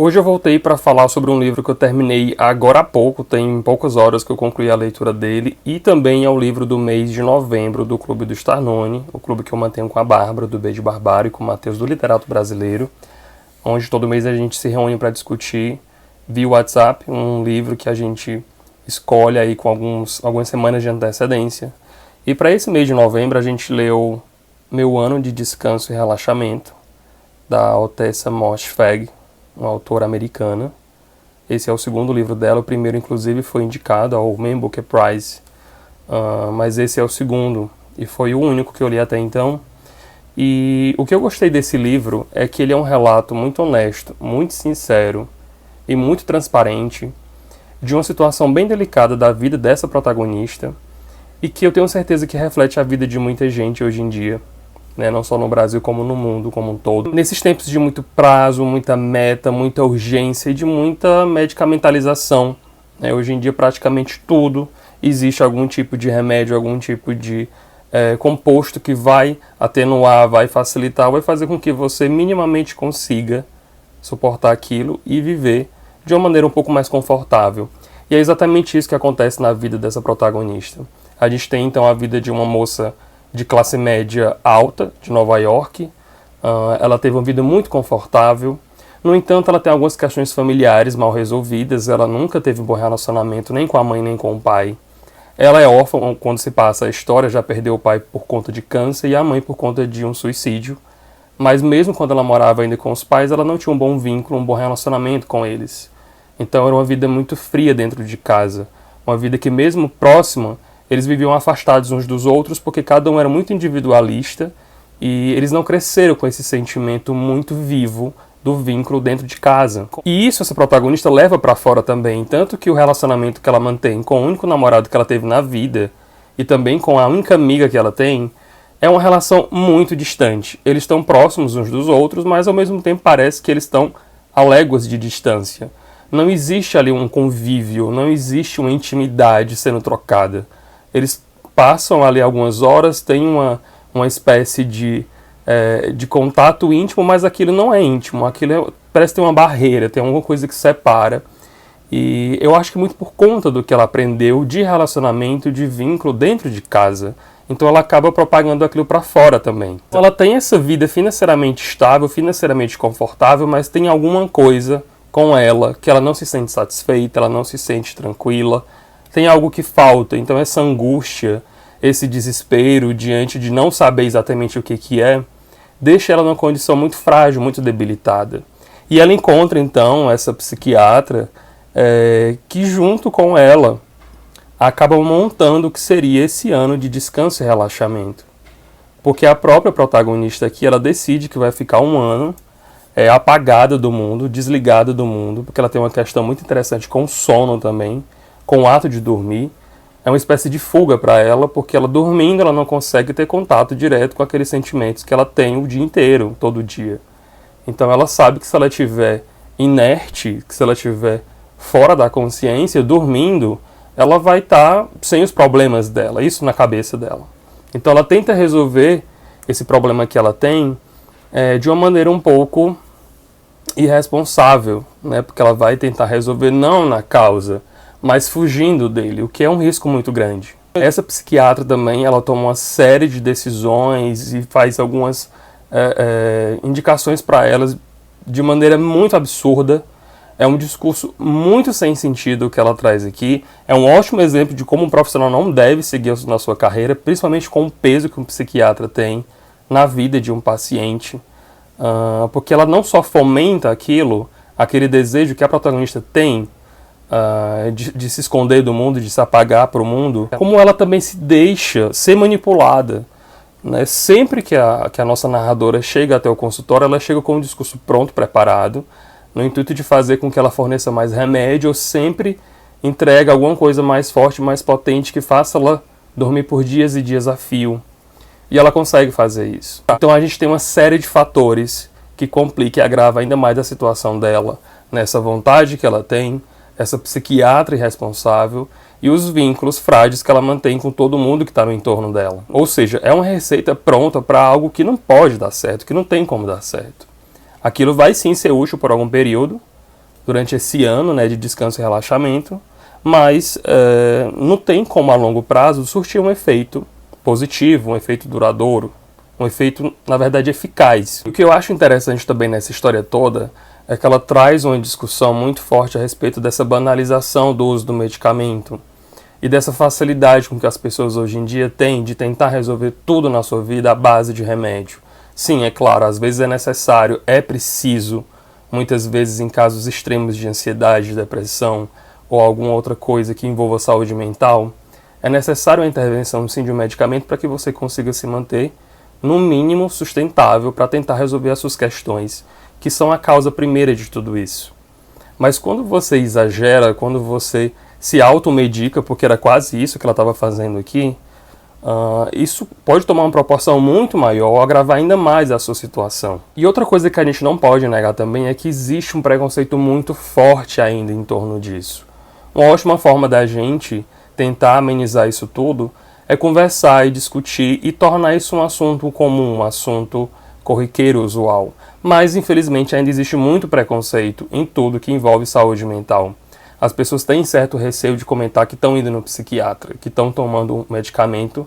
Hoje eu voltei para falar sobre um livro que eu terminei agora há pouco, tem poucas horas que eu concluí a leitura dele, e também é o livro do mês de novembro do Clube do Starnone, o clube que eu mantenho com a Bárbara, do B de Barbário, e com o Matheus, do Literato Brasileiro, onde todo mês a gente se reúne para discutir via WhatsApp um livro que a gente escolhe aí com algumas semanas de antecedência. E para esse mês de novembro a gente leu Meu Ano de Descanso e Relaxamento, da Ottessa Moshfegh, uma autora americana. Esse é o segundo livro dela, o primeiro inclusive foi indicado ao Man Booker Prize, mas esse é o segundo e foi o único que eu li até então. E o que eu gostei desse livro é que ele é um relato muito honesto, muito sincero e muito transparente de uma situação bem delicada da vida dessa protagonista e que eu tenho certeza que reflete a vida de muita gente hoje em dia, né? Não só no Brasil como no mundo como um todo. Nesses tempos de muito prazo, muita meta, muita urgência e de muita medicamentalização, né? Hoje em dia praticamente tudo existe algum tipo de remédio, algum tipo de composto que vai atenuar, vai facilitar, vai fazer com que você minimamente consiga suportar aquilo e viver de uma maneira um pouco mais confortável. E é exatamente isso que acontece na vida dessa protagonista. A gente tem então a vida de uma moça de classe média alta, de Nova York. Ela teve uma vida muito confortável. No entanto, ela tem algumas questões familiares mal resolvidas. Ela nunca teve um bom relacionamento nem com a mãe nem com o pai. Ela é órfã quando se passa a história, já perdeu o pai por conta de câncer e a mãe por conta de um suicídio. Mas mesmo quando ela morava ainda com os pais, ela não tinha um bom vínculo, um bom relacionamento com eles. Então era uma vida muito fria dentro de casa. Uma vida que mesmo próxima, eles viviam afastados uns dos outros porque cada um era muito individualista e eles não cresceram com esse sentimento muito vivo do vínculo dentro de casa. E isso essa protagonista leva pra fora também, tanto que o relacionamento que ela mantém com o único namorado que ela teve na vida e também com a única amiga que ela tem é uma relação muito distante. Eles estão próximos uns dos outros, mas ao mesmo tempo parece que eles estão a léguas de distância. Não existe ali um convívio, não existe uma intimidade sendo trocada. Eles passam ali algumas horas, tem uma espécie de contato íntimo, mas aquilo não é íntimo, parece ter uma barreira, tem alguma coisa que separa. E eu acho que muito por conta do que ela aprendeu de relacionamento, de vínculo dentro de casa. Então ela acaba propagando aquilo para fora também. Ela tem essa vida financeiramente estável, financeiramente confortável, mas tem alguma coisa com ela que ela não se sente satisfeita, ela não se sente tranquila. Tem algo que falta, então essa angústia, esse desespero diante de não saber exatamente o que é, deixa ela numa condição muito frágil, muito debilitada. E ela encontra então essa psiquiatra que junto com ela acaba montando o que seria esse ano de descanso e relaxamento. Porque a própria protagonista aqui, ela decide que vai ficar um ano apagada do mundo, desligada do mundo, porque ela tem uma questão muito interessante com o sono também, com o ato de dormir. É uma espécie de fuga para ela, porque ela dormindo ela não consegue ter contato direto com aqueles sentimentos que ela tem o dia inteiro, todo dia. Então ela sabe que se ela estiver inerte, que se ela estiver fora da consciência, dormindo, ela vai estar sem os problemas dela, isso na cabeça dela. Então ela tenta resolver esse problema que ela tem de uma maneira um pouco irresponsável, né? Porque ela vai tentar resolver não na causa, mas fugindo dele, o que é um risco muito grande. Essa psiquiatra também, ela toma uma série de decisões e faz algumas indicações para elas de maneira muito absurda. É um discurso muito sem sentido que ela traz aqui. É um ótimo exemplo de como um profissional não deve seguir na sua carreira, principalmente com o peso que um psiquiatra tem na vida de um paciente. Porque ela não só fomenta aquele desejo que a protagonista tem de se esconder do mundo, de se apagar para o mundo, como ela também se deixa ser manipulada, né? Sempre que a nossa narradora chega até o consultório, ela chega com um discurso pronto, preparado, no intuito de fazer com que ela forneça mais remédio, ou sempre entrega alguma coisa mais forte, mais potente, que faça ela dormir por dias e dias a fio. E ela consegue fazer isso. Então a gente tem uma série de fatores que complica e agrava ainda mais a situação dela, nessa vontade que ela tem, essa psiquiatra irresponsável e os vínculos frágeis que ela mantém com todo mundo que está no entorno dela. Ou seja, é uma receita pronta para algo que não pode dar certo, que não tem como dar certo. Aquilo vai sim ser útil por algum período, durante esse ano, né, de descanso e relaxamento, mas não tem como a longo prazo surtir um efeito positivo, um efeito duradouro, um efeito, na verdade, eficaz. O que eu acho interessante também nessa história toda é que ela traz uma discussão muito forte a respeito dessa banalização do uso do medicamento e dessa facilidade com que as pessoas hoje em dia têm de tentar resolver tudo na sua vida à base de remédio. Sim, é claro, às vezes é necessário, é preciso, muitas vezes em casos extremos de ansiedade, depressão ou alguma outra coisa que envolva saúde mental, é necessário a intervenção sim de um medicamento para que você consiga se manter no mínimo sustentável para tentar resolver as suas questões, que são a causa primeira de tudo isso. Mas quando você exagera, quando você se automedica, porque era quase isso que ela estava fazendo aqui, isso pode tomar uma proporção muito maior ou agravar ainda mais a sua situação. E outra coisa que a gente não pode negar também é que existe um preconceito muito forte ainda em torno disso. Uma ótima forma da gente tentar amenizar isso tudo é conversar e discutir e tornar isso um assunto comum, um assunto corriqueiro, usual. Mas, infelizmente, ainda existe muito preconceito em tudo que envolve saúde mental. As pessoas têm certo receio de comentar que estão indo no psiquiatra, que estão tomando um medicamento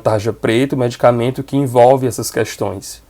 tarja preta, um medicamento que envolve essas questões.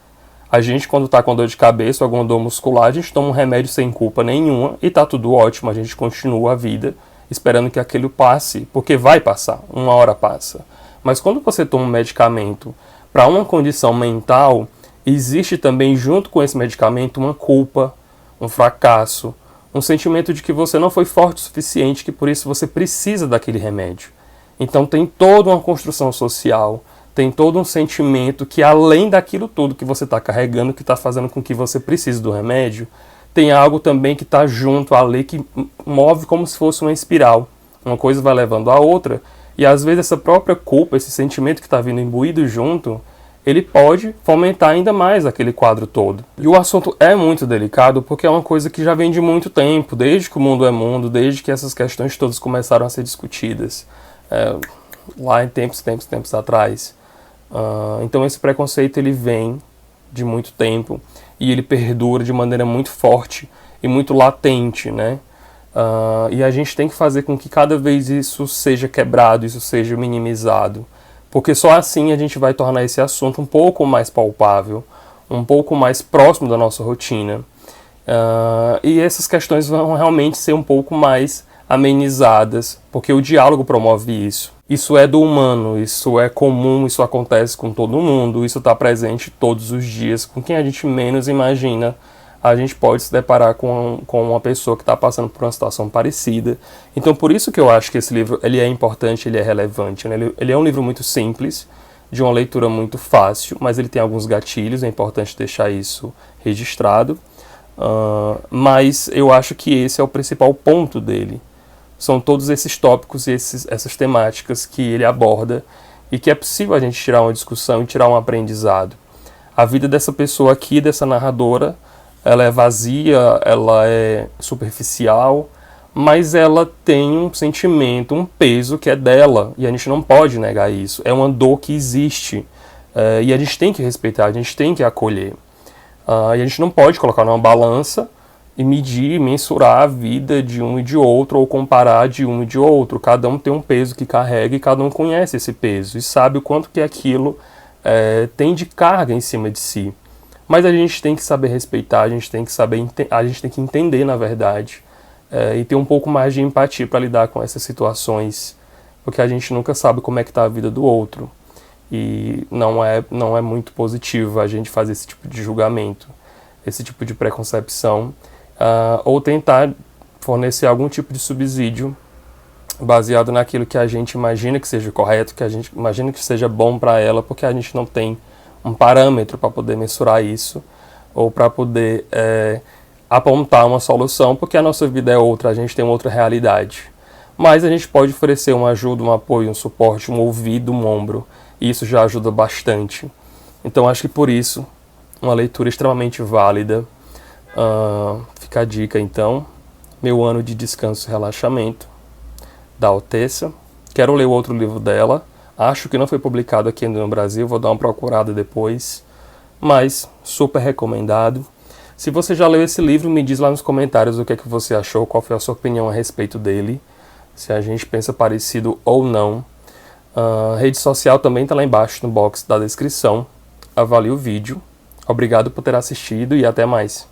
A gente, quando está com dor de cabeça ou alguma dor muscular, a gente toma um remédio sem culpa nenhuma e está tudo ótimo, a gente continua a vida esperando que aquilo passe, porque vai passar, uma hora passa. Mas quando você toma um medicamento para uma condição mental, existe também junto com esse medicamento uma culpa, um fracasso, um sentimento de que você não foi forte o suficiente, que por isso você precisa daquele remédio. Então tem toda uma construção social, tem todo um sentimento que além daquilo tudo que você está carregando, que está fazendo com que você precise do remédio, tem algo também que está junto ali, que move como se fosse uma espiral. Uma coisa vai levando a outra, e às vezes essa própria culpa, esse sentimento que está vindo imbuído junto, ele pode fomentar ainda mais aquele quadro todo. E o assunto é muito delicado porque é uma coisa que já vem de muito tempo, desde que o mundo é mundo, desde que essas questões todas começaram a ser discutidas, lá em tempos atrás. Então esse preconceito ele vem de muito tempo e ele perdura de maneira muito forte e muito latente, né? E a gente tem que fazer com que cada vez isso seja quebrado, isso seja minimizado, porque só assim a gente vai tornar esse assunto um pouco mais palpável, um pouco mais próximo da nossa rotina. E essas questões vão realmente ser um pouco mais amenizadas, porque o diálogo promove isso. Isso é do humano, isso é comum, isso acontece com todo mundo, isso está presente todos os dias. Com quem a gente menos imagina, a gente pode se deparar com uma pessoa que está passando por uma situação parecida. Então, por isso que eu acho que esse livro ele é importante, ele é relevante, né? Ele é um livro muito simples, de uma leitura muito fácil, mas ele tem alguns gatilhos, é importante deixar isso registrado. Mas eu acho que esse é o principal ponto dele. São todos esses tópicos e essas temáticas que ele aborda e que é possível a gente tirar uma discussão e tirar um aprendizado. A vida dessa pessoa aqui, dessa narradora, ela é vazia, ela é superficial, mas ela tem um sentimento, um peso que é dela, e a gente não pode negar isso. É uma dor que existe, e a gente tem que respeitar, a gente tem que acolher. E a gente não pode colocar numa balança e medir, mensurar a vida de um e de outro, ou comparar de um e de outro. Cada um tem um peso que carrega e cada um conhece esse peso e sabe o quanto que aquilo tem de carga em cima de si. Mas a gente tem que saber respeitar, a gente tem que entender, na verdade, e ter um pouco mais de empatia para lidar com essas situações, porque a gente nunca sabe como é que está a vida do outro. E não é muito positivo a gente fazer esse tipo de julgamento, esse tipo de preconcepção, ou tentar fornecer algum tipo de subsídio baseado naquilo que a gente imagina que seja correto, que a gente imagina que seja bom para ela, porque a gente não tem um parâmetro para poder mensurar isso, ou para poder apontar uma solução, porque a nossa vida é outra, a gente tem outra realidade. Mas a gente pode oferecer uma ajuda, um apoio, um suporte, um ouvido, um ombro, e isso já ajuda bastante. Então acho que por isso, uma leitura extremamente válida. Fica a dica então, Meu Ano de Descanso e Relaxamento, da Altessa. Quero ler o outro livro dela, acho que não foi publicado aqui ainda no Brasil, vou dar uma procurada depois, mas super recomendado. Se você já leu esse livro, me diz lá nos comentários o que é que você achou, qual foi a sua opinião a respeito dele, se a gente pensa parecido ou não. A rede social também está lá embaixo no box da descrição. Avalie o vídeo. Obrigado por ter assistido e até mais.